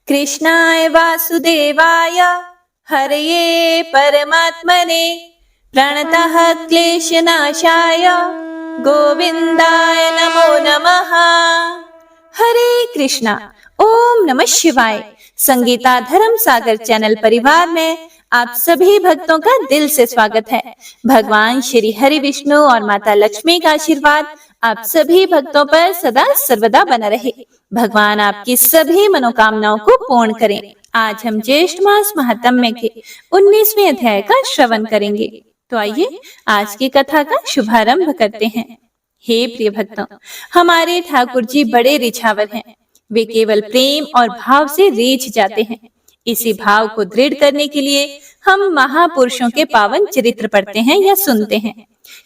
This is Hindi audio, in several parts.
कृष्णाय वासुदेवाय हरये परमात्मने प्रणतः क्लेशनाशाय गोविंदाय नमो नमः। हरे कृष्णा। ओम नमः शिवाय। संगीता धर्म सागर चैनल परिवार में आप सभी भक्तों का दिल से स्वागत है। भगवान श्री हरि विष्णु और माता लक्ष्मी का आशीर्वाद आप सभी भक्तों पर सदा सर्वदा बना रहे। भगवान आपकी सभी मनोकामनाओं को पूर्ण करें। आज हम ज्येष्ठ मास महात्म्य के 19वें अध्याय का श्रवण करेंगे। तो आइए आज की कथा का शुभारंभ करते हैं। हे प्रिय भक्तों, हमारे ठाकुर जी बड़े रिझावर हैं। वे केवल प्रेम और भाव से रीझ जाते हैं। इसी भाव को दृढ़ करने के लिए हम महापुरुषों के पावन चरित्र पढ़ते हैं या सुनते हैं।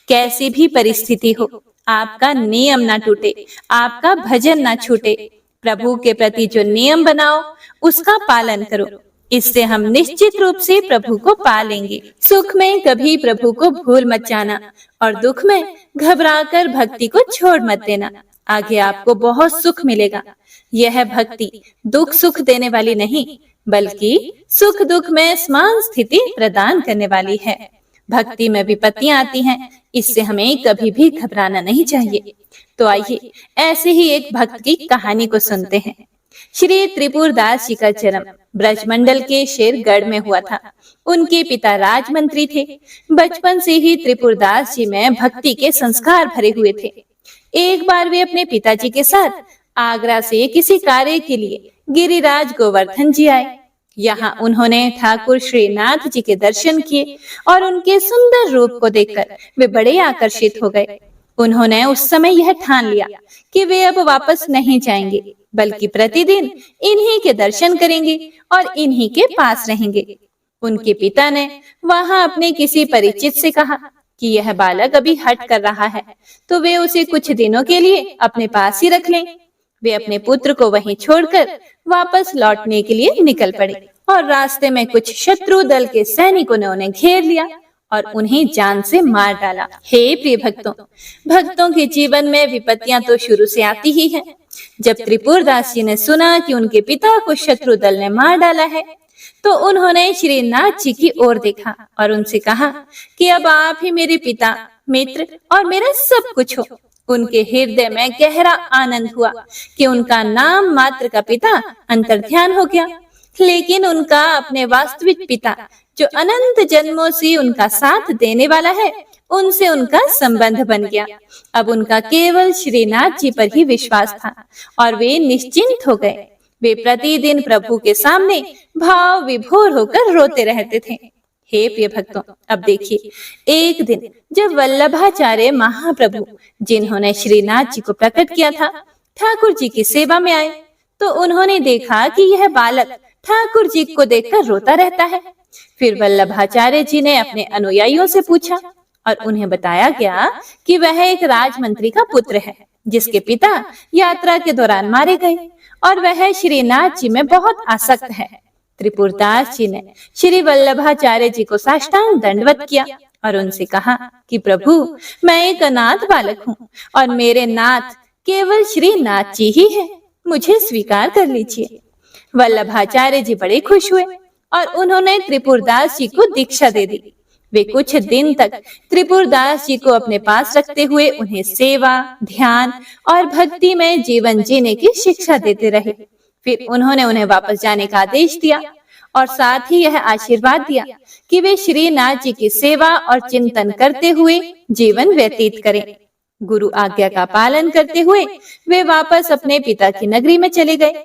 कैसी भी परिस्थिति हो, आपका नियम ना टूटे, आपका भजन ना छूटे। प्रभु के प्रति जो नियम बनाओ उसका पालन करो। इससे हम निश्चित रूप से प्रभु को पा लेंगे। सुख में कभी प्रभु को भूल मत जाना और दुख में घबराकर भक्ति को छोड़ मत देना। आगे आपको बहुत सुख मिलेगा। यह भक्ति दुख सुख देने वाली नहीं, बल्कि सुख दुख में समान स्थिति प्रदान करने वाली है। भक्ति में विपत्तियां आती हैं, इससे हमें कभी भी घबराना नहीं चाहिए। तो आइए ऐसे ही एक भक्त की कहानी को सुनते हैं। श्री त्रिपुरदास जी का जन्म ब्रजमंडल के शेरगढ़ में हुआ था। उनके पिता राजमंत्री थे। बचपन से ही त्रिपुरदास जी में भक्ति के संस्कार भरे हुए थे। एक बार वे अपने पिताजी के साथ आगरा से किसी कार्य के लिए गिरिराज गोवर्धन जी आए। यहाँ उन्होंने ठाकुर श्रीनाथ जी के दर्शन किए और उनके सुंदर रूप को देखकर वे बड़े आकर्षित हो गए। उन्होंने उस समय यह ठान लिया कि वे अब वापस नहीं जाएंगे, बल्कि प्रतिदिन इन्हीं के दर्शन करेंगे और इन्हीं के पास रहेंगे। उनके पिता ने वहां अपने किसी परिचित से कहा कि यह बालक अभी हठ कर रहा है, तो वे उसे कुछ दिनों के लिए अपने पास ही रख लें। वे अपने पुत्र को वहीं छोड़कर वापस लौटने के लिए निकल पड़े और रास्ते में कुछ शत्रु दल के सैनिकों ने उन्हें घेर लिया और उन्हें जान से मार डाला। हे प्रिय भक्तों, भक्तों के जीवन में विपत्तियां तो शुरू से आती ही हैं। जब त्रिपुरदास जी ने सुना कि उनके पिता को शत्रु दल ने मार डाला है, तो उन्होंने श्रीनाथ जी की ओर देखा और उनसे कहा कि अब आप ही मेरे पिता, मित्र और मेरा सब कुछ हो। उनके हृदय में गहरा आनंद हुआ कि उनका नाम मात्र का पिता अंतर्ध्यान हो गया, लेकिन उनका अपने वास्तविक पिता, जो अनंत जन्मों से उनका साथ देने वाला है, उनसे उनका संबंध बन गया। अब उनका केवल श्रीनाथ जी पर ही विश्वास था और वे निश्चिंत हो गए। वे प्रतिदिन प्रभु के सामने भाव विभोर होकर रोते रहते थे। हे प्रिय भक्तों, अब देखिए, एक दिन जब वल्लभाचार्य महाप्रभु, जिन्होंने श्रीनाथ जी को प्रकट किया था, ठाकुर जी की सेवा में आए, तो उन्होंने देखा कि यह बालक ठाकुर जी को देखकर रोता रहता है। फिर वल्लभाचार्य जी ने अपने अनुयायियों से पूछा और उन्हें बताया गया कि वह एक राजमंत्री का पुत्र है, जिसके पिता यात्रा के दौरान मारे गए और वह श्रीनाथ जी में बहुत आसक्त है। त्रिपुरदास जी ने श्री वल्लभाचार्य जी को साष्टांग दंडवत किया और उनसे कहा कि प्रभु, मैं एक अनाथ बालक हूँ और मेरे नाथ केवल श्री नाथ जी ही है, मुझे स्वीकार कर लीजिए। वल्लभाचार्य जी बड़े खुश हुए और उन्होंने त्रिपुरदास जी को दीक्षा दे दी। वे कुछ दिन तक त्रिपुरदास जी को अपने पास रखते हुए उन्हें सेवा, ध्यान और भक्ति में जीवन जीने की शिक्षा देते रहे। फिर उन्होंने उन्हें वापस जाने का आदेश दिया और साथ ही यह आशीर्वाद दिया कि वे श्रीनाथ जी की सेवा और चिंतन करते हुए जीवन व्यतीत करें। गुरु आज्ञा का पालन करते हुए वे वापस अपने पिता की नगरी में चले गए।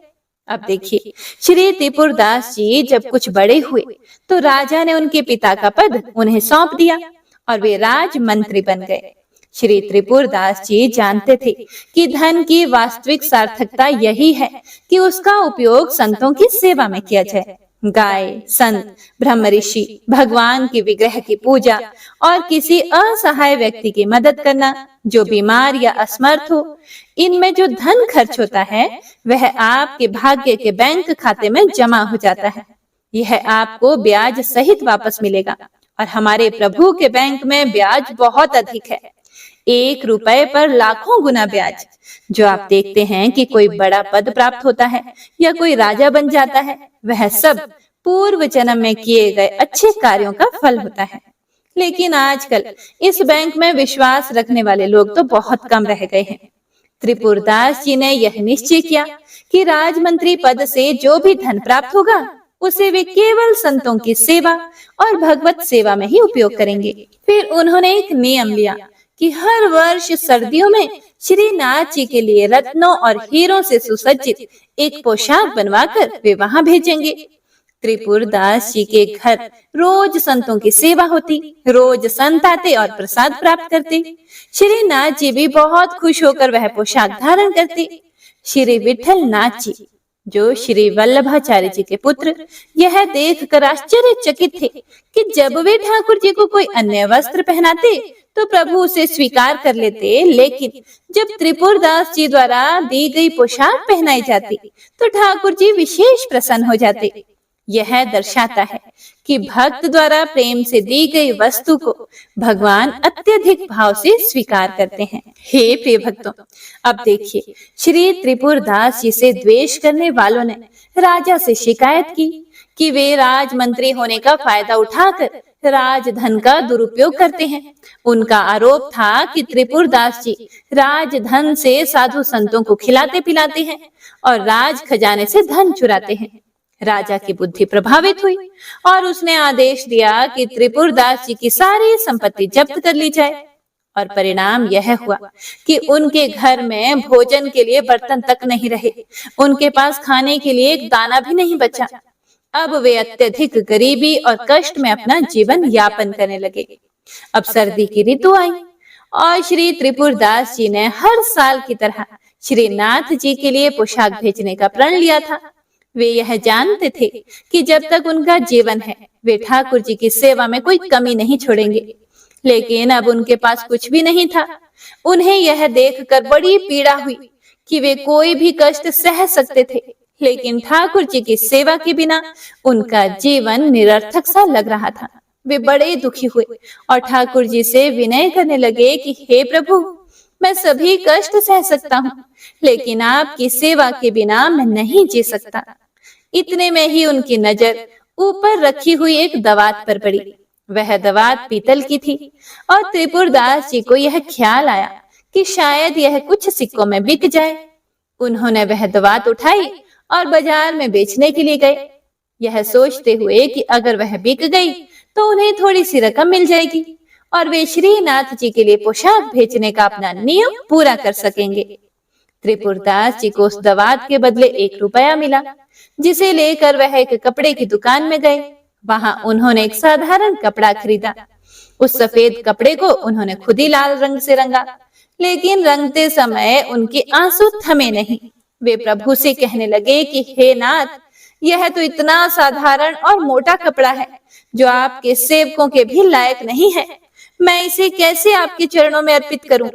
अब देखिए, श्री त्रिपुरदास जी जब कुछ बड़े हुए, तो राजा ने उनके पिता का पद उन्हें सौंप दिया और वे राजमंत्री बन गए। श्री त्रिपुरदास जी जानते थे कि धन की वास्तविक सार्थकता यही है कि उसका उपयोग संतों की सेवा में किया जाए। गाय, संत, ब्रह्म ऋषि, भगवान के विग्रह की पूजा और किसी असहाय व्यक्ति की मदद करना जो बीमार या असमर्थ हो, इनमें जो धन खर्च होता है वह आपके भाग्य के बैंक खाते में जमा हो जाता है। यह आपको ब्याज सहित वापस मिलेगा और हमारे प्रभु के बैंक में ब्याज बहुत अधिक है। 1 रुपए पर लाखों गुना ब्याज। जो आप देखते हैं कि कोई बड़ा पद प्राप्त होता है या कोई राजा बन जाता है, वह सब पूर्व जन्म में किए गए अच्छे कार्यों का फल होता है। लेकिन आजकल इस बैंक में विश्वास रखने वाले लोग तो बहुत कम रह गए हैं। त्रिपुरदास जी ने यह निश्चय किया कि राजमंत्री पद से जो भी धन प्राप्त होगा उसे वे केवल संतों की सेवा और भगवत सेवा में ही उपयोग करेंगे। फिर उन्होंने एक नियम लिया कि हर वर्ष सर्दियों में श्री नाथ जी के लिए रत्नों और हीरों से सुसज्जित एक पोशाक बनवाकर वे वहां भेजेंगे। त्रिपुरदास जी के घर रोज संतों की सेवा होती, रोज संत आते और प्रसाद प्राप्त करते। श्री नाथ जी भी बहुत खुश होकर वह पोशाक धारण करते। श्री विठल नाथ जी, जो श्री वल्लभाचार्य जी के पुत्र, यह देखकर आश्चर्यचकित थे कि जब वे ठाकुर जी को कोई अन्य वस्त्र पहनाते तो प्रभु उसे स्वीकार कर लेते, लेकिन जब त्रिपुरदास जी द्वारा दी गई पोशाक पहनाई जाती तो ठाकुर जी विशेष प्रसन्न हो जाते। यह दर्शाता है कि भक्त द्वारा प्रेम से दी गई वस्तु को भगवान अत्यधिक भाव से स्वीकार करते हैं। हे प्रिय भक्तों, अब देखिए, श्री त्रिपुरदास जी से द्वेष करने वालों ने राजा से शिकायत की कि वे राजमंत्री होने का फायदा उठाकर राजधन का दुरुपयोग करते हैं। उनका आरोप था कि त्रिपुरदास जी राजधन से साधु संतों को खिलाते पिलाते हैं और राज खजाने से धन चुराते हैं। राजा की बुद्धि प्रभावित हुई और उसने आदेश दिया कि त्रिपुरदास जी की सारी संपत्ति जब्त कर ली जाए। और परिणाम यह हुआ कि उनके घर में भोजन के लिए बर्तन तक नहीं रहे, उनके पास खाने के लिए एक दाना भी नहीं बचा। अब वे अत्यधिक गरीबी और कष्ट में अपना जीवन यापन करने लगे। अब सर्दी की ऋतु आई और श्री त्रिपुरदास जी ने हर साल की तरह श्री नाथ जी के लिए पोशाक भेजने का प्रण लिया था। वे यह जानते थे कि जब तक उनका जीवन है वे ठाकुर जी की सेवा में कोई कमी नहीं छोड़ेंगे। लेकिन अब उनके पास कुछ भी नहीं था। उन्हें यह देखकर बड़ी पीड़ा हुई कि वे कोई भी कष्ट सह सकते थे, लेकिन ठाकुर जी की सेवा के बिना उनका जीवन निरर्थक सा लग रहा था। वे बड़े दुखी हुए और ठाकुर जी से विनय करने लगे कि हे प्रभु, मैं सभी कष्ट सह सकता हूँ, लेकिन आपकी सेवा के बिना मैं नहीं जी सकता। इतने में ही उनकी नजर ऊपर रखी हुई एक दवात पर पड़ी। वह दवात पीतल की थी और त्रिपुरदास जी को यह ख्याल आया कि शायद यह कुछ सिक्कों में बिक जाए। उन्होंने वह दवात उठाई और बाजार में बेचने के लिए गए, यह सोचते हुए कि अगर वह बिक गई तो उन्हें थोड़ी सी रकम मिल जाएगी और वे श्रीनाथ जी के लिए पोशाक भेजने का अपना नियम पूरा कर सकेंगे। त्रिपुरदास जी को उस दवात के बदले 1 रुपया मिला, जिसे लेकर वह एक कपड़े की दुकान में गए। वहां उन्होंने एक साधारण कपड़ा खरीदा। उस सफेद कपड़े को उन्होंने खुद ही लाल रंग से रंगा, लेकिन रंगते समय उनके आंसू थमे नहीं। वे प्रभु से कहने लगे कि हे नाथ, यह तो इतना साधारण और मोटा कपड़ा है जो आपके सेवकों के भी लायक नहीं है। मैं इसे कैसे आपके चरणों में अर्पित करूं?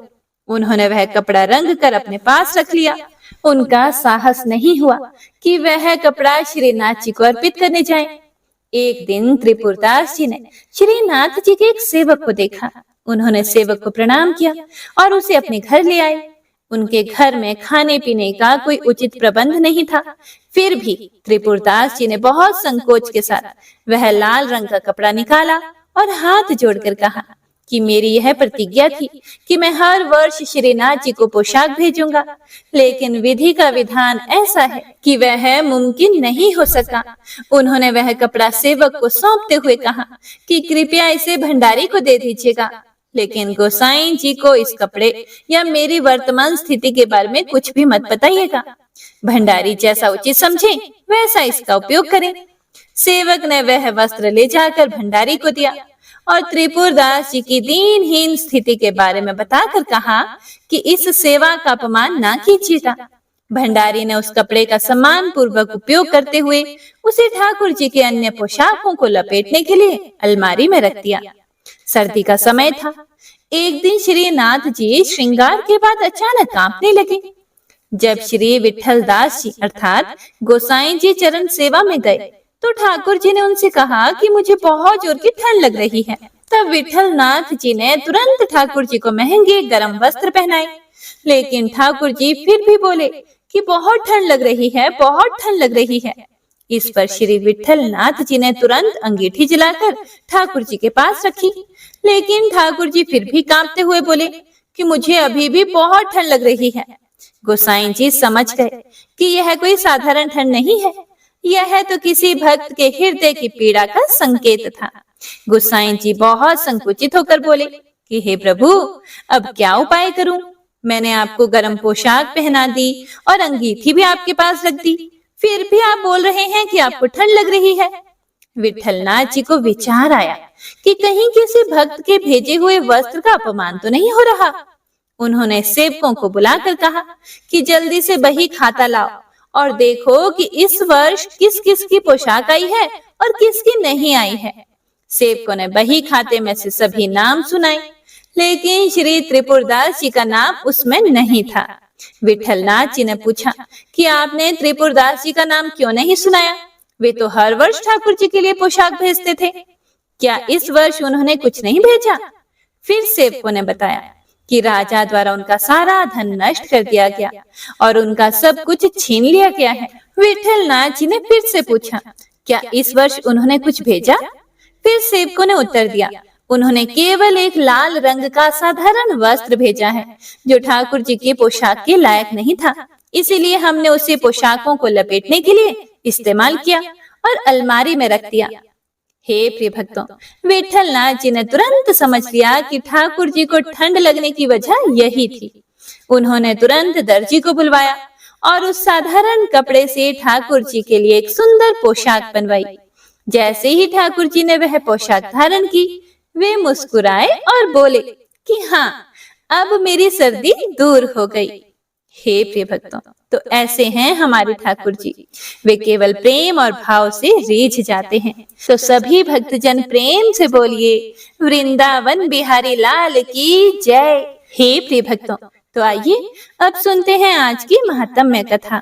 उन्होंने वह कपड़ा रंग कर अपने पास रख लिया। उनका साहस नहीं हुआ कि वह कपड़ा श्रीनाथ जी को अर्पित करने जाएं। एक दिन त्रिपुरदास जी ने श्रीनाथ जी के एक सेवक को देखा। उन्होंने सेवक को प्रणाम किया और उसे अपने घर ले आए। उनके घर में खाने पीने का कोई उचित प्रबंध नहीं था, फिर भी त्रिपुरदास जी ने बहुत संकोच के साथ वह लाल रंग का कपड़ा निकाला और हाथ जोड़कर कहा कि मेरी यह प्रतिज्ञा थी कि मैं हर वर्ष श्रीनाथ जी को पोशाक भेजूंगा, लेकिन विधि का विधान ऐसा है कि वह मुमकिन नहीं हो सका। उन्होंने वह कपड़ा सेवक को सौंपते हुए कहा कि कृपया इसे भंडारी को दे दीजिएगा, लेकिन गोसाई जी को इस कपड़े या मेरी वर्तमान स्थिति के बारे में कुछ भी मत बताइएगा। भंडारी जैसा उचित समझे वैसा इसका उपयोग करें। सेवक ने वह वस्त्र ले जाकर भंडारी को दिया और त्रिपुरदास जी की दीनहीन स्थिति के बारे में बताकर कहा कि इस सेवा का अपमान ना कीजिएगा। भंडारी ने उस कपड़े का सम्मान पूर्वक उपयोग करते हुए उसे ठाकुर जी के अन्य पोशाकों को लपेटने के लिए अलमारी में रख दिया। सर्दी का समय था। एक दिन श्रीनाथ जी श्रृंगार के बाद अचानक कांपने लगे। जब श्री विठल दास जी अर्थात गोसाई जी चरण सेवा में गए तो ठाकुर जी ने उनसे कहा कि मुझे बहुत जोर की ठंड लग रही है। तब विठल नाथ जी ने तुरंत ठाकुर जी को महंगे गर्म वस्त्र पहनाए लेकिन ठाकुर जी फिर भी बोले कि बहुत ठंड लग रही है, बहुत ठंड लग रही है। इस पर श्री विठल नाथ जी ने तुरंत अंगीठी जलाकर ठाकुर जी के पास रखी। लेकिन ठाकुर जी फिर भी कांपते हुए बोले कि मुझे अभी भी बहुत ठंड लग रही है। गोसाई जी समझ गए कि यह कोई साधारण ठंड नहीं है, यह तो किसी भक्त के हृदय की पीड़ा का संकेत था। गोसाई जी बहुत संकुचित होकर बोले कि हे प्रभु, अब क्या उपाय करूं? मैंने आपको गर्म पोशाक पहना दी और अंगीठी भी आपके पास रख दी, फिर भी आप बोल रहे हैं कि आपको ठंड लग रही है। विठलनाथ जी को विचार आया कि कहीं किसी भक्त के भेजे हुए वस्त्र का अपमान तो नहीं हो रहा। उन्होंने सेवकों को बुलाकर कहा कि जल्दी से बही खाता लाओ और देखो कि इस वर्ष किस किस की पोशाक आई है और किसकी नहीं आई है। सेवकों ने बही खाते में से सभी नाम सुनाए, लेकिन श्री त्रिपुरदास जी का नाम उसमें नहीं था। विठलनाथ जी ने पूछा कि आपने त्रिपुरदास जी का नाम क्यों नहीं सुनाया? वे तो हर वर्ष ठाकुर जी के लिए पोशाक भेजते थे, क्या इस वर्ष उन्होंने कुछ नहीं भेजा? फिर सेवकों ने बताया कि राजा द्वारा उनका सारा धन नष्ट कर दिया गया और उनका सब कुछ छीन लिया गया है। विठलनाथ जी ने फिर से पूछा, क्या इस वर्ष उन्होंने कुछ भेजा? फिर सेवकों ने उत्तर दिया, उन्होंने केवल एक लाल रंग का साधारण वस्त्र भेजा है जो ठाकुर जी की पोशाक के लायक नहीं था, इसीलिए हमने उसे पोशाकों को लपेटने के लिए इस्तेमाल किया और अलमारी में रख दिया। हे प्रिय भक्तों, विठलनाथ जी ने तुरंत समझ लिया कि ठाकुर जी को ठंड लगने की वजह यही थी। उन्होंने तुरंत दर्जी को बुलवाया और उस साधारण कपड़े से ठाकुर जी के लिए एक सुंदर पोशाक बनवाई। जैसे ही ठाकुर जी ने वह पोशाक धारण की, वे मुस्कुराए और बोले कि हाँ, अब मेरी सर्दी दूर हो गई। हे प्रिय भक्तों, तो ऐसे हैं हमारे ठाकुर जी, वे केवल प्रेम और भाव से रीझ जाते हैं। तो सभी भक्तजन प्रेम से बोलिए वृंदावन बिहारी लाल की जय। हे प्रिय भक्तों, तो आइए अब सुनते हैं आज की महात्म्य कथा।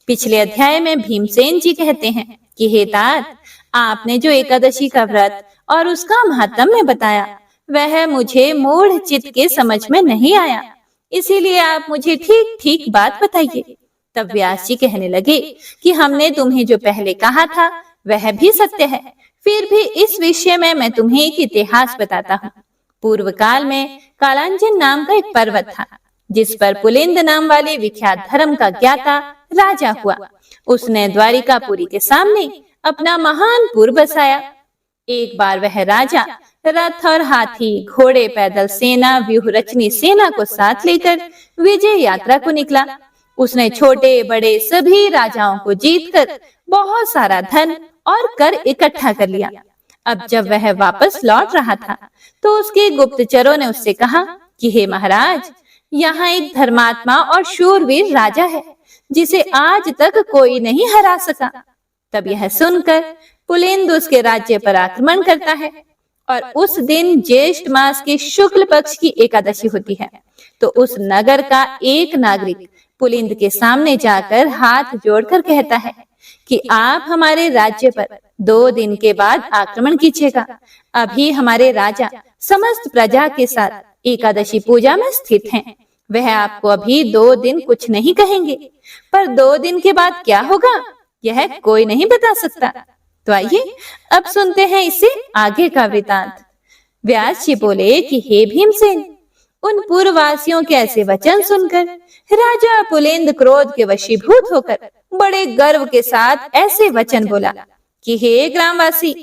पिछले अध्याय में भीमसेन जी कहते हैं कि हे तात, आपने जो एकादशी का व्रत और उसका महात्म्य बताया वह मुझे मूढ़ चित्त के समझ में नहीं आया, इसीलिए आप मुझे ठीक ठीक बात बताइए। तब व्यास जी कहने लगे कि हमने तुम्हें जो पहले कहा था वह भी सत्य है, फिर भी इस विषय में मैं तुम्हें एक इतिहास बताता हूँ। पूर्व काल में कालांजन नाम का एक पर्वत था, जिस पर पुलिंद नाम वाले विख्यात धर्म का ज्ञाता राजा हुआ। उसने द्वारिकापुरी के सामने अपना महान पुर बसाया। एक बार वह राजा रथ और हाथी, घोड़े, पैदल सेना, व्यूह रचनी सेना को साथ लेकर विजय यात्रा को निकला। उसने छोटे बड़े सभी राजाओं को जीतकर बहुत सारा धन और कर इकट्ठा कर लिया। अब जब वह वापस लौट रहा था तो उसके गुप्तचरों ने उससे कहा कि हे महाराज, यहाँ एक धर्मात्मा और शूरवीर राजा है जिसे आज तक कोई नहीं हरा सका। तब यह सुनकर पुलिंद उसके राज्य पर आक्रमण करता है और उस दिन ज्येष्ठ मास के शुक्ल पक्ष की एकादशी होती है। तो उस नगर का एक नागरिक पुलिंद के सामने जाकर हाथ जोड़कर कहता है कि आप हमारे राज्य पर 2 दिन के बाद आक्रमण कीजिएगा। अभी हमारे राजा समस्त प्रजा के साथ एकादशी पूजा में स्थित हैं। वह आपको अभी 2 दिन कुछ नहीं कहेंगे, पर 2 दिन के बाद क्या होगा यह कोई नहीं बता सकता। तो आइए अब सुनते हैं इसे आगे का वृतांत। व्यास जी बोले कि हे भीमसेन, उन पूर्ववासियों के ऐसे वचन सुनकर राजा पुलिंद क्रोध के वशीभूत होकर बड़े गर्व के साथ ऐसे वचन बोला कि हे ग्रामवासी,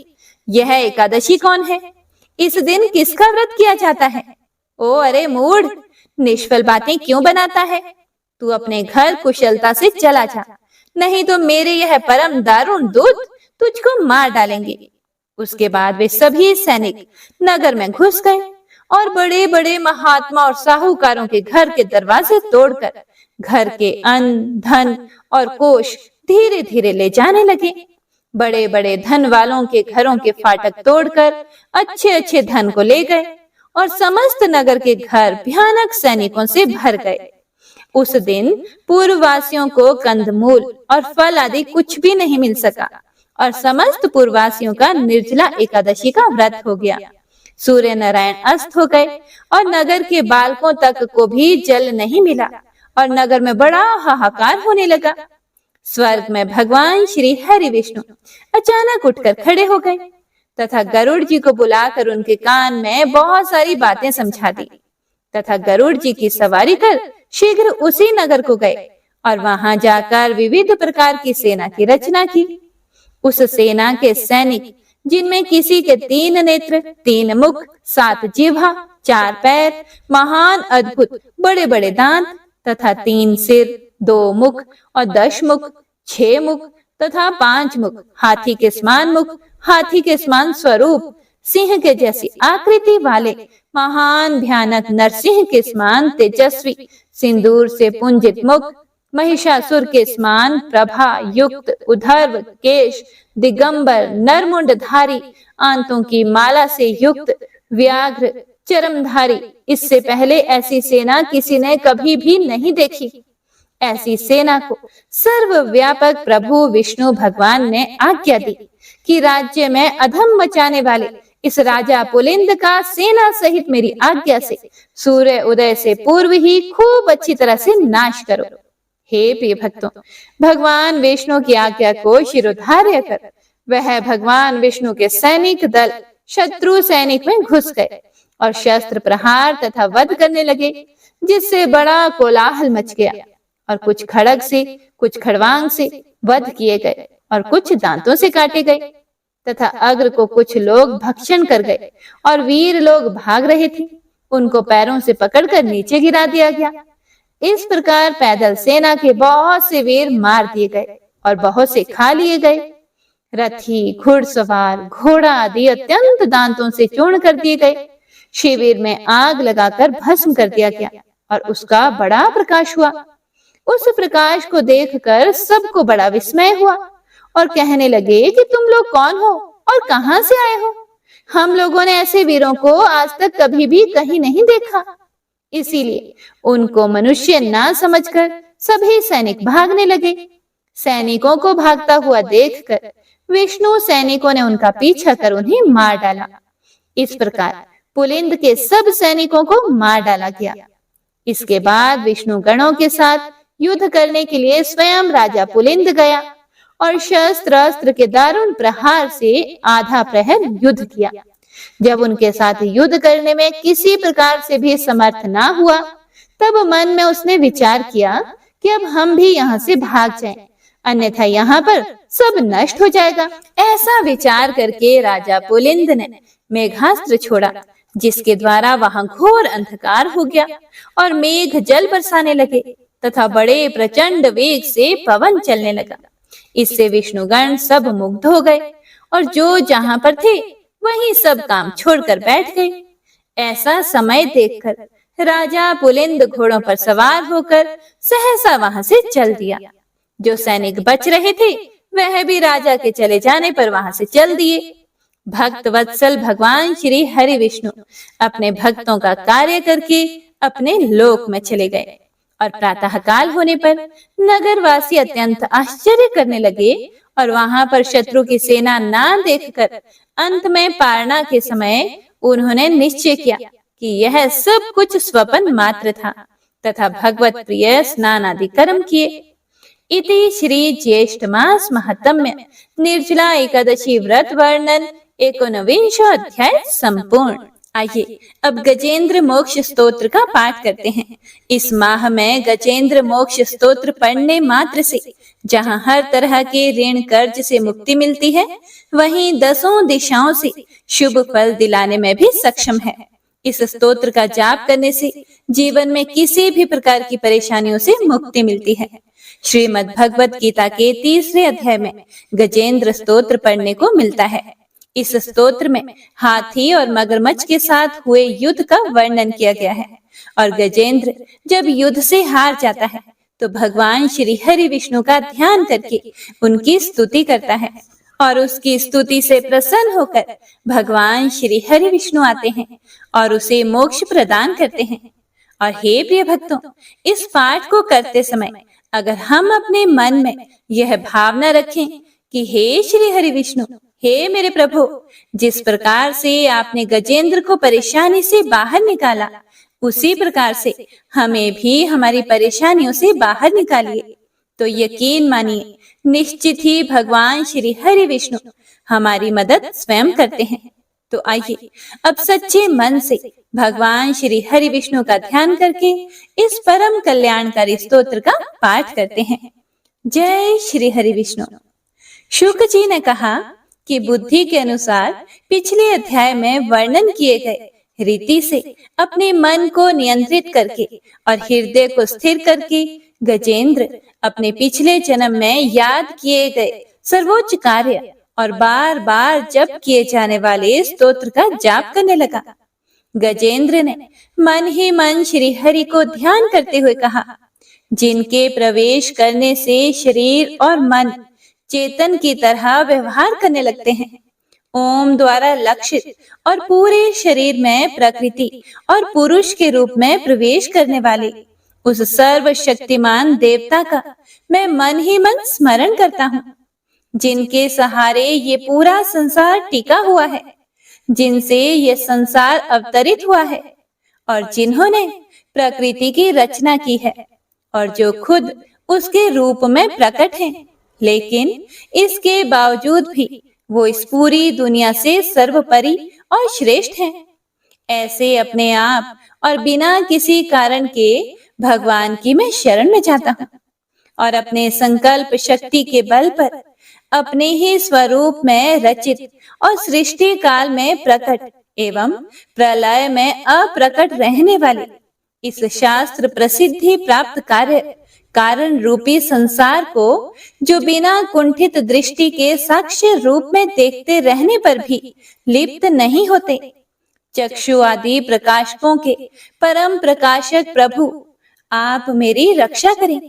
यह एकादशी कौन है? इस दिन किसका व्रत किया जाता है? ओ अरे मूढ़, निष्फल बातें क्यों बनाता है? तू अपने घर कुशलता से चला जा, नहीं तो मेरे यह परम दारुण दूत तुझको मार डालेंगे। उसके बाद वे सभी सैनिक नगर में घुस गए और बड़े बड़े महात्मा और साहूकारों के घर के दरवाजे तोड़कर घर के अन्न, धन और कोष धीरे धीरे ले जाने लगे। बड़े बड़े धन वालों के घरों के फाटक तोड़कर अच्छे अच्छे धन को ले गए और समस्त नगर के घर भयानक सैनिकों से भर गए। उस दिन पूर्ववासियों को कंदमूल और फल आदि कुछ भी नहीं मिल सका और समस्त पूर्ववासियों का निर्जला एकादशी का व्रत हो गया। सूर्य नारायण अस्त हो गए और नगर के बालकों तक को भी जल नहीं मिला और नगर में बड़ा हाहाकार होने लगा। स्वर्ग में भगवान श्री हरि विष्णु अचानक उठकर खड़े हो गए तथा गरुड़ जी को बुलाकर उनके कान में बहुत सारी बातें समझा दी तथा गरुड़ जी की सवारी कर शीघ्र उसी नगर को गए और वहां जाकर विविध प्रकार की सेना की रचना की। उस सेना के सैनिक, जिनमें किसी के 3 नेत्र, 3 मुख, 7 जिह्वा, 4 पैर, महान अद्भुत बड़े बड़े दांत तथा 3 सिर, 2 मुख और 10 मुख, 6 मुख तथा 5 मुख, हाथी के समान मुख, हाथी के समान स्वरूप, सिंह के जैसी आकृति वाले महान भयानक नरसिंह के समान तेजस्वी, सिंदूर से पुंजित मुख, महिषासुर के समान प्रभा युक्त उधर्व केश, दिगंबर नरमुंडधारी, आंतों की माला से युक्त व्याघ्र चरमधारी, इससे पहले ऐसी सेना किसी ने कभी भी नहीं देखी। ऐसी सेना को सर्वव्यापक प्रभु विष्णु भगवान ने आज्ञा दी कि राज्य में अधम मचाने वाले इस राजा पुलिंद का सेना सहित मेरी आज्ञा से सूर्य उदय से पूर्व ही खूब अच्छी तरह से नाश करो। हे प्रिय भक्तों, भगवान विष्णु की आज्ञा को शिरोधार्य कर वह भगवान विष्णु के सैनिक दल शत्रु सैनिक में घुस गए और शस्त्र प्रहार तथा वध करने लगे, जिससे बड़ा कोलाहल मच गया और कुछ खड़ग से, कुछ खड़वांग से वध किए गए और कुछ दांतों से काटे गए तथा अग्र को कुछ लोग भक्षण कर गए और वीर लोग भाग रहे थे, उनको पैरों से पकड़कर नीचे गिरा दिया गया। इस प्रकार पैदल सेना के बहुत से वीर मार दिए गए और बहुत से खा लिए गए। रथी, घुड़सवार, घोड़ा आदि अत्यंत दांतों से चूर्ण कर दिए गए। शिविर में आग लगाकर भस्म कर दिया गया और उसका बड़ा प्रकाश हुआ। उस प्रकाश को देखकर सबको बड़ा विस्मय हुआ और कहने लगे कि तुम लोग कौन हो और कहां से आए हो? हम लोगों ने ऐसे वीरों को आज तक कभी भी कहीं नहीं देखा। इसीलिए उनको मनुष्य ना समझकर सभी सैनिक भागने लगे। सैनिकों को भागता हुआ देखकर विष्णु सैनिकों ने उनका पीछा कर उन्हें मार डाला। इस प्रकार पुलिंद के सब सैनिकों को मार डाला गया। इसके बाद विष्णु गणों के साथ युद्ध करने के लिए स्वयं राजा पुलिंद गया और शस्त्र अस्त्र के दारुण प्रहार से आधा प्रहर युद्ध किया। जब उनके साथ युद्ध करने में किसी प्रकार से भी समर्थ ना हुआ, तब मन में उसने विचार किया कि अब हम भी यहाँ से भाग जाएं, अन्यथा यहाँ पर सब नष्ट हो जाएगा। ऐसा विचार करके राजा पुलिंद ने मेघास्त्र छोड़ा, जिसके द्वारा वहां घोर अंधकार हो गया और मेघ जल बरसाने लगे तथा बड़े प्रचंड वेग से पवन चलने लगा। इससे विष्णुगण सब मुग्ध हो गए और जो जहां पर थे वहीं सब काम छोड़कर बैठ गए। ऐसा समय देखकर राजा पुलिंद घोड़ों पर सवार होकर सहसा वहां से चल दिया। जो सैनिक बच रहे थे वह भी राजा के चले जाने पर वहां से चल दिए। भक्त वत्सल भगवान श्री हरि विष्णु अपने भक्तों का कार्य करके अपने लोक में चले गए और प्रातः काल होने पर नगरवासी अत्यंत आश्चर्य करने लगे और वहां पर शत्रु की सेना ना देखकर अंत में पारणा के समय उन्होंने निश्चय किया कि यह सब कुछ स्वप्न मात्र था तथा भगवत प्रिय स्नान आदि कर्म किए। इति श्री ज्येष्ठ मास महात्म्य निर्जला एकादशी व्रत वर्णन 19वां अध्याय संपूर्ण। आइए अब गजेंद्र मोक्ष स्तोत्र का पाठ करते हैं। इस माह में गजेंद्र मोक्ष स्तोत्र पढ़ने मात्र से जहां हर तरह के ऋण कर्ज से मुक्ति मिलती है, वहीं 10 दिशाओं से शुभ फल दिलाने में भी सक्षम है। इस स्तोत्र का जाप करने से जीवन में किसी भी प्रकार की परेशानियों से मुक्ति मिलती है। श्रीमद् भगवत गीता के 3रे अध्याय में गजेंद्र स्तोत्र पढ़ने को मिलता है। इस स्तोत्र में हाथी और मगरमच्छ के साथ हुए युद्ध का वर्णन किया गया है और गजेंद्र जब युद्ध से हार जाता है तो भगवान श्री हरि विष्णु का ध्यान करके उनकी स्तुति करता है और उसकी स्तुति से प्रसन्न होकर भगवान श्री हरि विष्णु आते हैं और उसे मोक्ष प्रदान करते हैं। और हे प्रिय भक्तों, इस पाठ को करते समय अगर हम अपने मन में यह भावना रखें कि हे श्री हरि विष्णु, हे मेरे प्रभु, जिस प्रकार से आपने गजेंद्र को परेशानी से बाहर निकाला, उसी प्रकार से हमें भी हमारी परेशानियों से बाहर निकालिए। तो यकीन मानिए, निश्चित ही भगवान श्री हरि विष्णु हमारी मदद स्वयं करते हैं। तो आइए अब सच्चे मन से भगवान श्री हरि विष्णु का ध्यान करके इस परम कल्याणकारी स्तोत्र का पाठ करते हैं। जय श्री हरि विष्णु। शुक जी ने कहा कि बुद्धि के अनुसार पिछले अध्याय में वर्णन किए गए रीति से अपने मन को नियंत्रित करके और हृदय को स्थिर करके गजेंद्र अपने पिछले जन्म में याद किए गए सर्वोच्च कार्य और बार बार जप किए जाने वाले स्तोत्र का जाप करने लगा। गजेंद्र ने मन ही मन श्री हरि को ध्यान करते हुए कहा, जिनके प्रवेश करने से शरीर और मन चेतन की तरह व्यवहार करने लगते हैं, ओम द्वारा लक्षित और पूरे शरीर में प्रकृति और पुरुष के रूप में प्रवेश करने वाले उस सर्वशक्तिमान देवता का मैं मन ही मन स्मरण करता हूँ, जिनके सहारे ये पूरा संसार टिका हुआ है, जिनसे ये संसार अवतरित हुआ है और जिन्होंने प्रकृति की रचना की है और जो खुद उसके रूप में प्रकट हैं, लेकिन इसके बावजूद भी वो इस पूरी दुनिया से सर्वोपरि और श्रेष्ठ हैं। ऐसे अपने आप और बिना किसी कारण के भगवान की मैं शरण में जाता हूँ और अपने संकल्प शक्ति के बल पर अपने ही स्वरूप में रचित और सृष्टि काल में प्रकट एवं प्रलय में अप्रकट रहने वाले इस शास्त्र प्रसिद्धि प्राप्त कार्य कारण रूपी संसार को, जो बिना कुंठित दृष्टि के साक्ष्य रूप में देखते रहने पर भी लिप्त नहीं होते, चक्षु आदि प्रकाशकों के परम प्रकाशक प्रभु, आप मेरी रक्षा करें।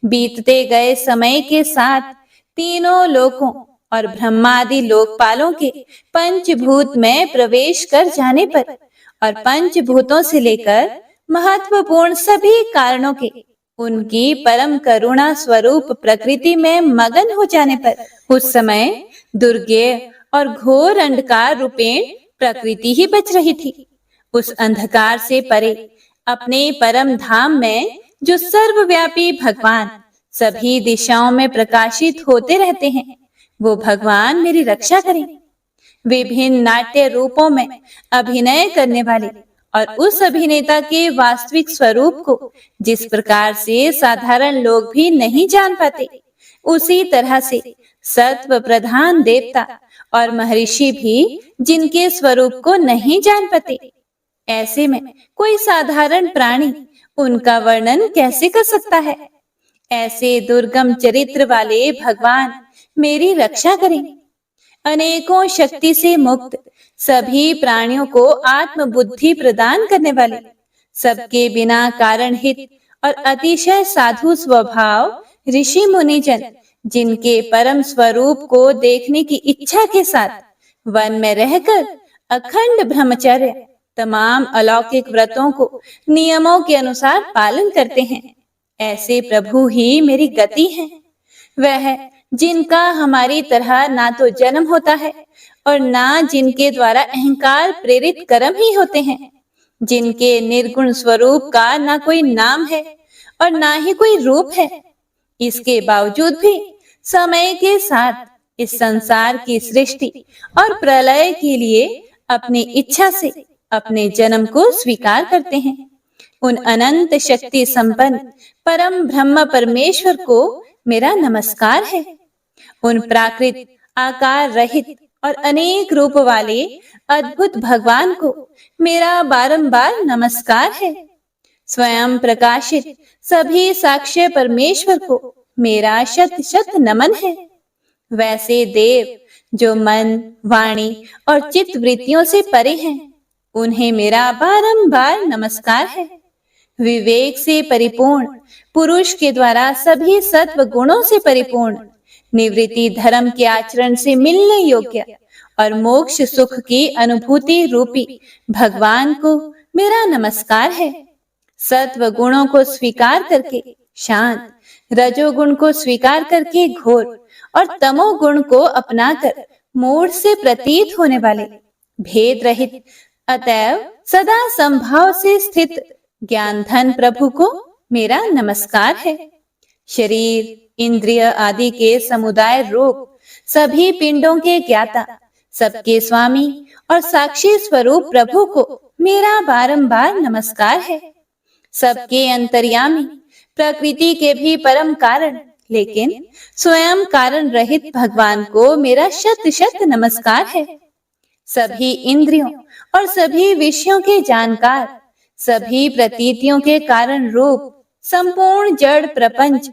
बीतते गए समय के साथ तीनों लोकों और ब्रह्मादि लोकपालों के पंचभूत में प्रवेश कर जाने पर और पंचभूतों से लेकर महत्वपूर्ण सभी कारणों के उनकी परम करुणा स्वरूप प्रकृति में मगन हो जाने पर उस समय दुर्गेय और घोर अंधकार रूपेण प्रकृति ही बच रही थी। उस अंधकार से परे अपने परम धाम में जो सर्वव्यापी भगवान सभी दिशाओं में प्रकाशित होते रहते हैं, वो भगवान मेरी रक्षा करें। विभिन्न नाट्य रूपों में अभिनय करने वाले और उस अभिनेता के वास्तविक स्वरूप को जिस प्रकार से साधारण लोग भी नहीं जान पाते, उसी तरह से सत्व प्रधान देवता और महर्षि भी जिनके स्वरूप को नहीं जान पाते, ऐसे में कोई साधारण प्राणी उनका वर्णन कैसे कर सकता है। ऐसे दुर्गम चरित्र वाले भगवान मेरी रक्षा करें। अनेकों शक्ति से मुक्त सभी प्राणियों को आत्म बुद्धि प्रदान करने वाले, सबके बिना कारण हित और अतिशय साधु स्वभाव ऋषि मुनिजन, जिनके परम स्वरूप को देखने की इच्छा के साथ वन में रहकर अखंड ब्रह्मचर्य तमाम अलौकिक व्रतों को नियमों के अनुसार पालन करते हैं, ऐसे प्रभु ही मेरी गति हैं। वह जिनका हमारी तरह ना तो जन्म होता है और ना जिनके द्वारा अहंकार प्रेरित कर्म ही होते हैं, जिनके निर्गुण स्वरूप का ना कोई नाम है और ना ही कोई रूप है, इसके बावजूद भी समय के साथ इस संसार की सृष्टि और प्रलय के लिए अपनी इच्छा से अपने जन्म को स्वीकार करते हैं। उन अनंत शक्ति संपन्न परम ब्रह्म परमेश्वर को मेरा नमस्कार है। उन प्राकृत आकार रहित और अनेक रूप वाले अद्भुत भगवान को मेरा बारंबार नमस्कार है। स्वयं प्रकाशित सभी साक्ष्य परमेश्वर को मेरा शत शत नमन है। वैसे देव जो मन, वाणी और चित्त वृत्तियों से परे हैं, उन्हें मेरा बारंबार नमस्कार है। विवेक से परिपूर्ण पुरुष के द्वारा सभी सत्व गुणों से परिपूर्ण निवृत्ति धर्म के आचरण से मिलने योग्य और मोक्ष सुख की अनुभूति रूपी भगवान को मेरा नमस्कार है। सत्व गुणों को स्वीकार करके शांत, रजोगुण को स्वीकार करके घोर और तमोगुण को अपनाकर मूढ़ से प्रतीत होने वाले, भेद रहित, अतएव सदा संभाव से स्थित ज्ञान धन प्रभु को मेरा नमस्कार है। शरीर, इंद्रिय आदि के समुदाय रूप सभी पिंडों के ज्ञाता, सबके स्वामी और साक्षी स्वरूप प्रभु को मेरा बारंबार नमस्कार है। सबके अंतर्यामी, प्रकृति के भी परम कारण, लेकिन स्वयं कारण रहित भगवान को मेरा शत शत नमस्कार है। सभी इंद्रियों और सभी विषयों के जानकार, सभी प्रतीतियों के कारण रूप संपूर्ण जड़ प्रपंच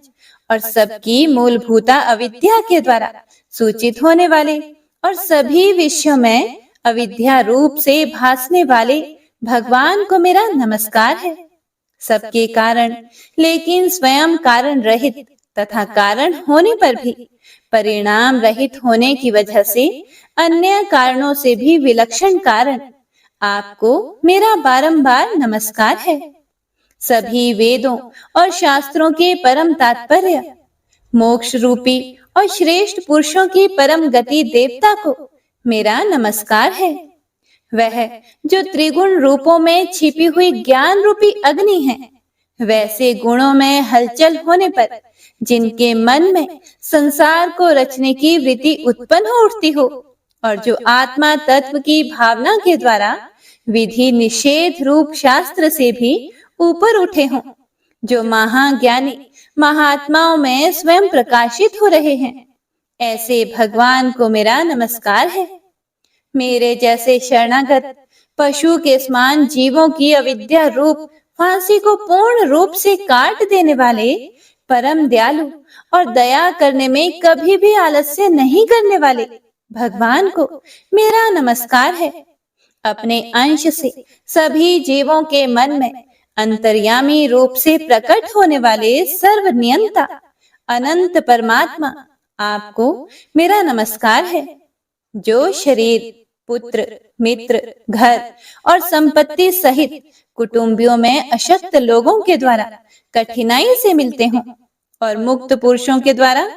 और सबकी मूलभूता अविद्या के द्वारा सूचित होने वाले और सभी विषयों में अविद्या रूप से भासने वाले भगवान को मेरा नमस्कार है। सबके कारण लेकिन स्वयं कारण रहित तथा कारण होने पर भी परिणाम रहित होने की वजह से अन्य कारणों से भी विलक्षण कारण आपको मेरा बारंबार नमस्कार है। सभी वेदों और शास्त्रों के परम तात्पर्य, मोक्ष रूपी और श्रेष्ठ पुरुषों की परम गति देवता को मेरा नमस्कार है। वह जो त्रिगुण रूपों में छिपी हुई ज्ञान रूपी अग्नि है, वैसे गुणों में हलचल होने पर जिनके मन में संसार को रचने की वृत्ति उत्पन्न हो उठती हो और जो आत्मा तत्व की भावना के द्वारा विधि निषेध रूप शास्त्र से भी ऊपर उठे हों, जो महाज्ञानी महात्माओं में स्वयं प्रकाशित हो रहे हैं, ऐसे भगवान को मेरा नमस्कार है। मेरे जैसे शरणागत पशु के समान जीवों की अविद्या रूप फांसी को पूर्ण रूप से काट देने वाले परम दयालु और दया करने में कभी भी आलस्य नहीं करने वाले भगवान को मेरा नमस्कार है। अपने अंश से सभी जीवों के मन में अंतर्यामी रूप से प्रकट होने वाले सर्वनियंता अनंत परमात्मा आपको मेरा नमस्कार है। जो शरीर, पुत्र, मित्र, घर और संपत्ति सहित कुटुंबियों में अशक्त लोगों के द्वारा कठिनाई से मिलते हों और मुक्त पुरुषों के द्वारा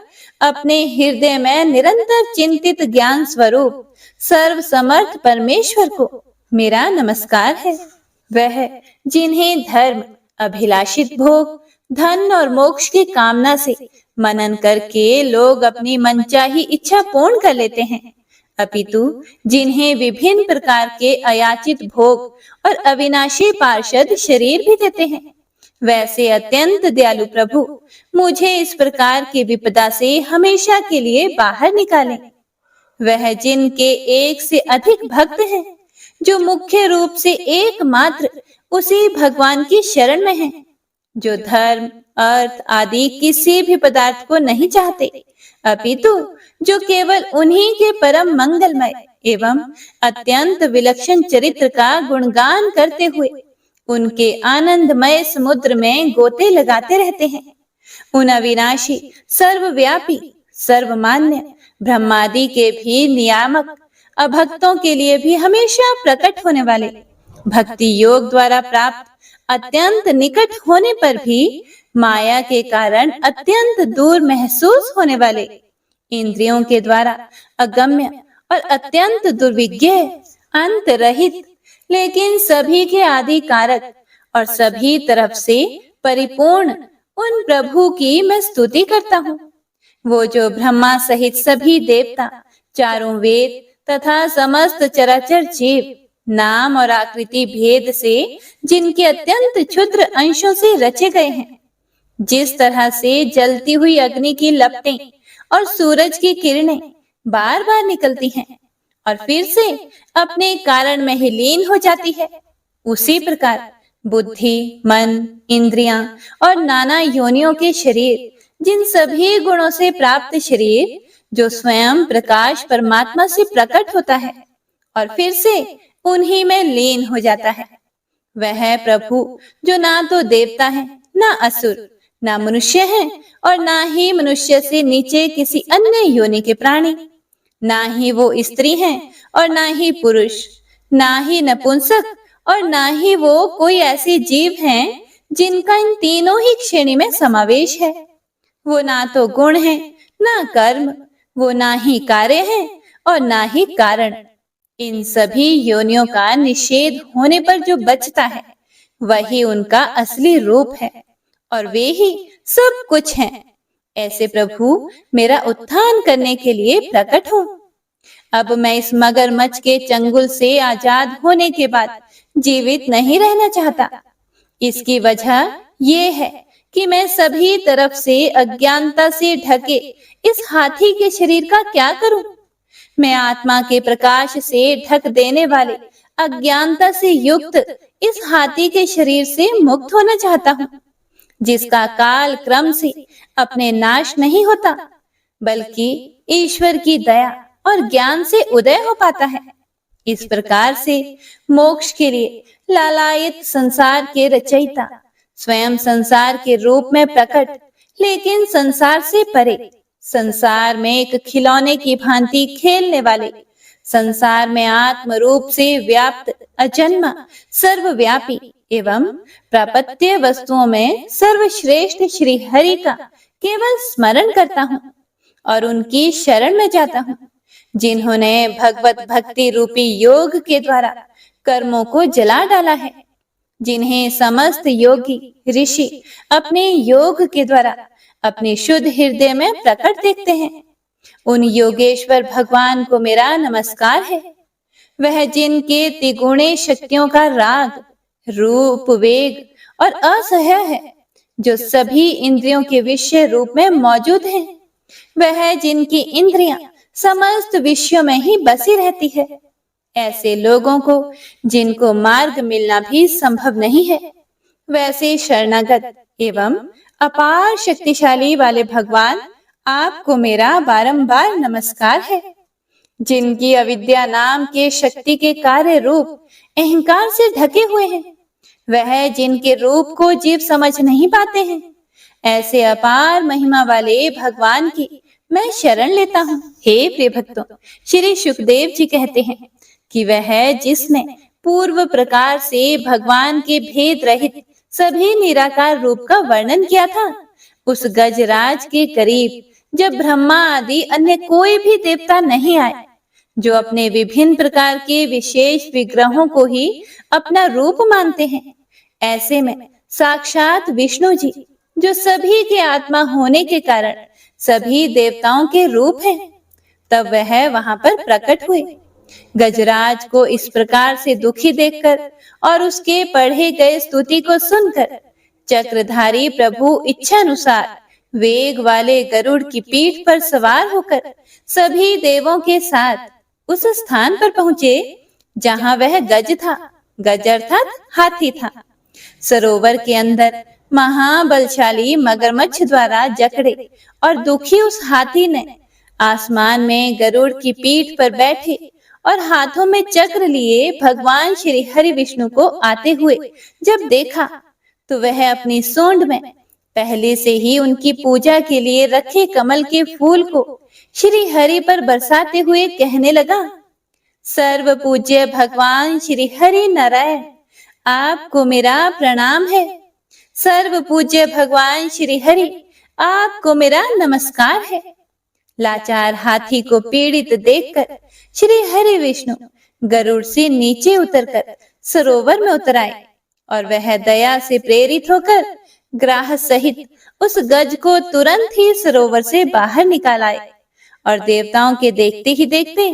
अपने हृदय में निरंतर चिंतित ज्ञान स्वरूप सर्व समर्थ परमेश्वर को मेरा नमस्कार है। वह जिन्हें धर्म, अभिलाषित भोग, धन और मोक्ष की कामना से मनन करके लोग अपनी मनचाही इच्छा पूर्ण कर लेते हैं, अपितु जिन्हें विभिन्न प्रकार के अयाचित भोग और अविनाशी पार्षद शरीर भी देते हैं, वैसे अत्यंत दयालु प्रभु मुझे इस प्रकार की विपदा से हमेशा के लिए बाहर निकालें। वह जिनके एक से अधिक भक्त हैं, जो मुख्य रूप से एकमात्र उसी भगवान की शरण में हैं, जो धर्म, अर्थ आदि किसी भी पदार्थ को नहीं चाहते, अपितु जो केवल उन्हीं के परम मंगलमय एवं अत्यंत विलक्षण चरित्र का गुणगान करते हुए उनके आनंदमय समुद्र में गोते लगाते रहते हैं। उन अविनाशी, सर्वव्यापी, सर्वमान्य ब्रह्मादि के भी नियामक अभक्तों के लिए भी हमेशा प्रकट होने वाले, भक्ति योग द्वारा प्राप्त अत्यंत निकट होने पर भी माया के कारण अत्यंत दूर महसूस होने वाले, इंद्रियों के द्वारा अगम्य और अत्यंत दुर्विज्ञ, अंत रहित, लेकिन सभी के आदि कारक और सभी तरफ से परिपूर्ण उन प्रभु की मैं स्तुति करता हूँ। वो जो ब्रह्मा सहित सभी देवता, चारों वेद तथा समस्त चराचर जीव नाम और आकृति भेद से जिनके अत्यंत क्षुद्र अंशों से रचे गए हैं, जिस तरह से जलती हुई अग्नि की लपटें और सूरज की किरणें बार बार निकलती हैं और फिर से अपने कारण में ही लीन हो जाती है, उसी प्रकार बुद्धि, मन, इंद्रियां और नाना योनियों के शरीर, जिन सभी गुणों से प्राप्त शरीर जो स्वयं प्रकाश परमात्मा से प्रकट होता है और फिर से उन्हीं में लीन हो जाता है, वह प्रभु जो ना तो देवता है, ना असुर, ना मनुष्य है और ना ही मनुष्य से नीचे किसी अन्य योनि के प्राणी, ना ही वो स्त्री हैं और ना ही पुरुष, ना ही नपुंसक और ना ही वो कोई ऐसे जीव हैं जिनका इन तीनों ही श्रेणी में समावेश है। वो ना तो गुण है, ना कर्म, वो ना ही कार्य है और ना ही कारण। इन सभी योनियों का निषेध होने पर जो बचता है वही उनका असली रूप है और वे ही सब कुछ हैं। ऐसे प्रभु मेरा उत्थान करने के लिए प्रकट हो। अब मैं इस मगरमच्छ के चंगुल से आजाद होने के बाद जीवित नहीं रहना चाहता। इसकी वजह ये है कि मैं सभी तरफ से अज्ञानता से ढके इस हाथी के शरीर का क्या करूं? मैं आत्मा के प्रकाश से ढक देने वाले अज्ञानता से युक्त इस हाथी के शरीर से मुक्त होना चाहता हूँ, जिसका काल क्रम से अपने नाश नहीं होता, बल्कि ईश्वर की दया और ज्ञान से उदय हो पाता है। इस प्रकार से मोक्ष के लिए लालायित संसार के रचयिता स्वयं संसार के रूप में प्रकट, लेकिन संसार से परे, संसार में एक खिलौने की भांति खेलने वाले, संसार में आत्म रूप से व्याप्त अजन्मा सर्वव्यापी एवं प्रापत्य वस्तुओं में सर्वश्रेष्ठ श्री हरि का केवल स्मरण करता हूँ और उनकी शरण में जाता हूँ, जिन्होंने भगवत भक्ति रूपी योग के द्वारा कर्मों को जला डाला है, जिन्हें समस्त योगी ऋषि अपने योग के द्वारा अपने शुद्ध हृदय में प्रकट देखते हैं। उन योगेश्वर भगवान को मेरा नमस्कार है। वह जिनके त्रिगुणे शक्तियों का राग, रूप, वेग और असह्य है, जो सभी इंद्रियों के विषय रूप में मौजूद हैं। वह जिनकी इंद्रियां समस्त विषयों में ही बसी रहती है। ऐसे लोगों को जिनको मार्ग मिलना भी संभव नहीं है, वैसे शरणागत एवं अपार शक्तिशाली वाले भगवान आपको मेरा बारंबार नमस्कार है। जिनकी अविद्या नाम के शक्ति के कार्य रूप अहंकार से ढके हुए हैं, वह जिनके रूप को जीव समझ नहीं पाते हैं, ऐसे अपार महिमा वाले भगवान की मैं शरण लेता हूँ। हे प्रिय भक्तों, श्री सुखदेव जी कहते हैं कि वह जिसने पूर्व प्रकार से भगवान के भेद रहित सभी निराकार रूप का वर्णन किया था, उस गजराज के करीब जब ब्रह्मा आदि अन्य कोई भी देवता नहीं आए, जो अपने विभिन्न प्रकार के विशेष विग्रहों को ही अपना रूप मानते हैं, ऐसे में साक्षात विष्णु जी, जो सभी के आत्मा होने के कारण सभी देवताओं के रूप हैं, तब वह वहां पर प्रकट हुए। गजराज को इस प्रकार से दुखी देखकर और उसके पढ़े गए स्तुति को सुनकर चक्रधारी प्रभु इच्छानुसार वेग वाले गरुड़ की पीठ पर सवार होकर सभी देवों के साथ उस स्थान पर पहुंचे जहां वह गज था। गज अर्थात हाथी था। सरोवर के अंदर महाबलशाली मगरमच्छ द्वारा जकड़े और दुखी उस हाथी ने आसमान में गरुड़ की पीठ पर बैठे और हाथों में चक्र लिए भगवान श्री हरि विष्णु को आते हुए जब देखा, तो वह अपनी सूंड में पहले से ही उनकी पूजा के लिए रखे कमल के फूल को श्री हरि पर बरसाते हुए कहने लगा, सर्व पूज्य भगवान श्री हरि नारायण, आपको मेरा प्रणाम है। सर्व पूज्य भगवान श्री हरि, आपको मेरा नमस्कार है। लाचार हाथी को पीड़ित देखकर श्री हरि विष्णु गरुड़ से नीचे उतरकर सरोवर में उतर आए और वह दया से प्रेरित होकर ग्राह सहित उस गज को तुरंत ही सरोवर से बाहर निकाल आए और देवताओं के देखते ही देखते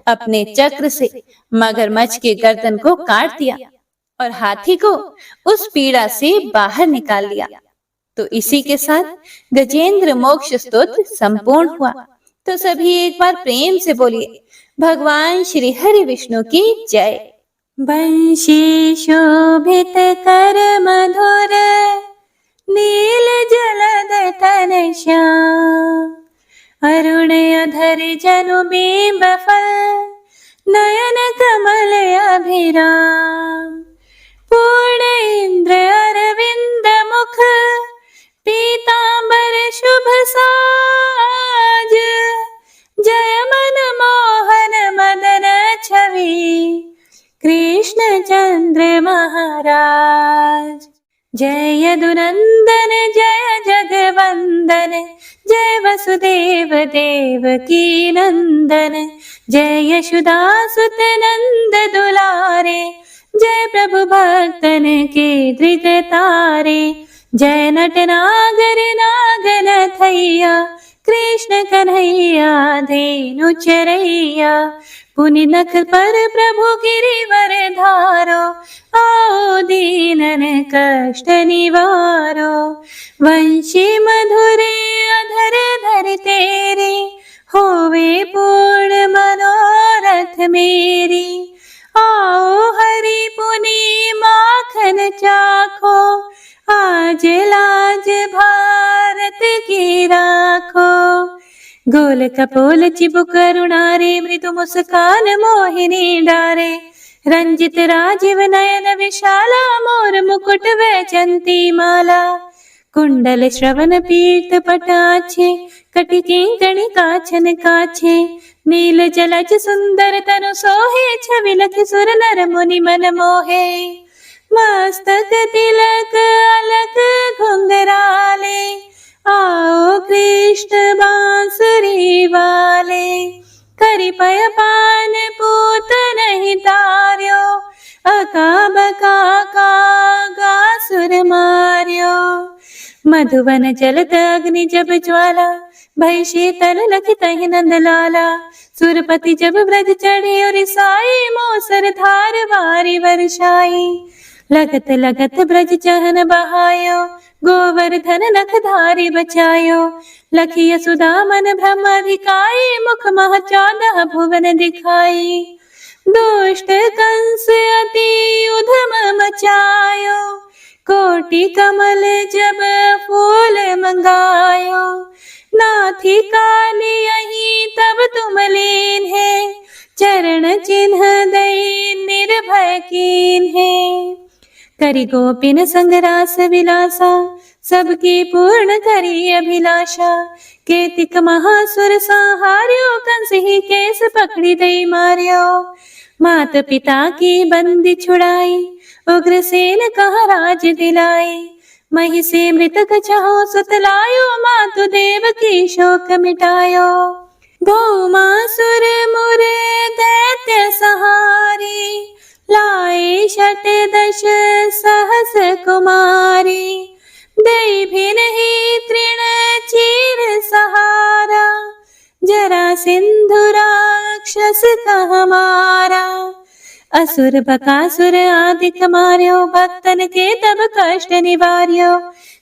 अपने चक्र से मगरमच्छ के गर्दन को काट दिया और हाथी को उस पीड़ा से बाहर निकाल लिया। तो इसी के साथ गजेंद्र मोक्ष स्तोत्र संपूर्ण हुआ। तो सभी एक बार प्रेम से बोलिए, भगवान श्री हरि विष्णु की जय। बंशी शोभित कर मधुर नील जलद तन श्याम, अरुण अधर जनु बिंब फल नयन कमल अभिराम, पूर्ण इंद्र अरविंद मुख पीतांबर शुभ साज, जय मन मोहन मदन छवि कृष्ण चंद्र महाराज। जय यदुनंदन जय जगवंदन जय वसुदेव देवकी नंदन, जय यशोदासुत नंद दुलारे, जय प्रभु भक्तन के दृग तारे, जय नटनागर नागन थैया, कृष्ण कन्हैया धेनु चरैया, पुनि नख पर प्रभु गिरिवर धारो, आओ दीनन कष्ट निवारो, वंशी मधुरे अधर धर तेरे, होवे पूर्ण मनोरथ मेरी, आओ हरि पुनि माखन चाखो, आज लाज भारत की राखो, गोल कपोल चिबुक करुणारे, मृदु मुस्कान मोहिनी डारे, रंजित राजीव नयन विशाला, मोर मुकुट वैजंती माला, कुंडल श्रवण पीत पटाछे, कटि किंकणी काछन काछे, नील जलज सुंदर तनु सोहे, छवि लखि सुर नर मुनि मन मोहे, मस्तक तिलक अलक घुंघराले, आओ कृष्ण बांसुरी वाले, करि पय पान पूत नहीं तार्यो, अका बका का सुर मार्यो, मधुवन जलत अग्नि जब ज्वाला, भय शीतल लखि तहि नंद लाला, सुरपति जब ब्रज चढ़े और साई, मोसर धार वारी वर्षाई, लगत लगत ब्रज चहन बहायो, गोवर्धन नख धारी बचायो, लखी यशोदा मन ब्रह्माधिकाई, मुख मह 14 भुवन दिखाई, दुष्ट कंस अति उधम मचायो, कोटि कमल जब फूल मंगायो, नाथी काली यही तब तुम लीन है, चरण चिन्ह दई निर्भय कीन है, करि गोपिन संग रास विलासा, सबकी पूर्ण करी अभिलाषा, केतिक महासुर संहार्यो, कंस ही केस पकड़ी दई मार्यो, मात पिता की बंदी छुड़ाई, उग्रसेन कहा राज दिलाई, मही से मृतक चाहो सुत लायो, मातु देव की शोक मिटायो, भौमासुर मुरे दैत्य सहारी, लाए 68 सहस कुमारी, दई भी नहीं तृण चीर सहारा, जरा सिंधु राक्षस कह मारा, असुर बकासुर आदिक मार्यो, भक्तन के तब कष्ट निवार्यो,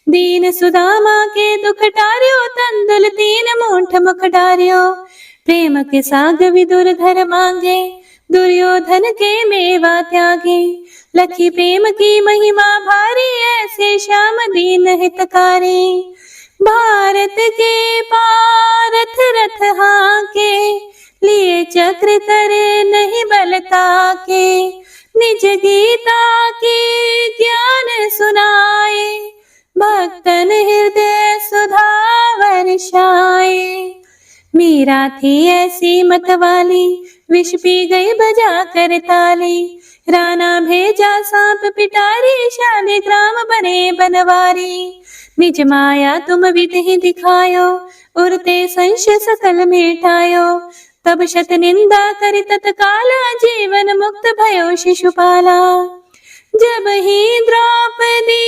दीन सुदामा के दुख टार्यो, तंदुल 3 मूठ मुख डार्यो, प्रेम के साग विदुर घर मांगे, दुर्योधन के मेवा त्यागे, लखी प्रेम की महिमा भारी, ऐसे श्याम दीन हितकारी, भारत के पारथ रथ हाके, लिए चक्र करे नहीं बलता के, निज गीता की ज्ञान सुनाए, भक्तन हृदय सुधा वर्षाए, मीरा थी ऐसी मतवाली, विष पी गई बजा कर ताली, राणा भेजा सांप पिटारी, शाली ग्राम बने बनवारी, निज माया तुम विधि दिखायो, उरते संशय सकल मिटायो, तब शत निंदा करि तत्काला, जीवन मुक्त भयो शिशुपाला, जब ही द्रौपदी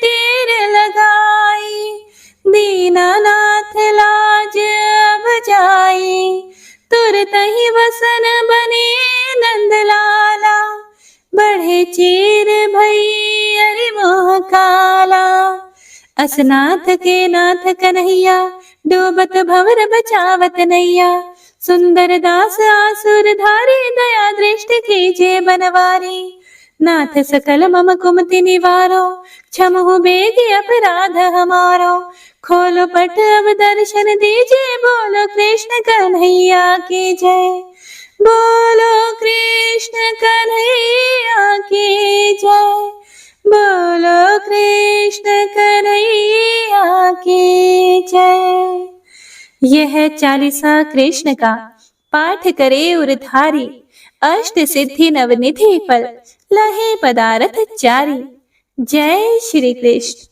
टेर लगाई, दीनानाथ लाज अब जाई, तुरत ही वसन बने नंदलाला, बढ़े चीर भई अरि मोह काला, असनाथ के नाथ कन्हैया, डूबत भंवर बचावत नैया, सुंदर दास आसुर धारी, दया दृष्टि कीजिए बनवारी, नाथ सकल मम कुमति निवारो, क्षमहु बेगी अपराध हमारो, खोलो पट अब दर्शन दीजिए, बोलो कृष्ण कन्हैया की जय, बोलो कृष्ण कन्हैया की जय, बोलो कृष्ण कन्हैया की जय। यह 40वां कृष्ण का पाठ करे उरधारी, अष्ट सिद्धि नवनिधि फल, लहे पदारथ चारी। जय श्री कृष्ण।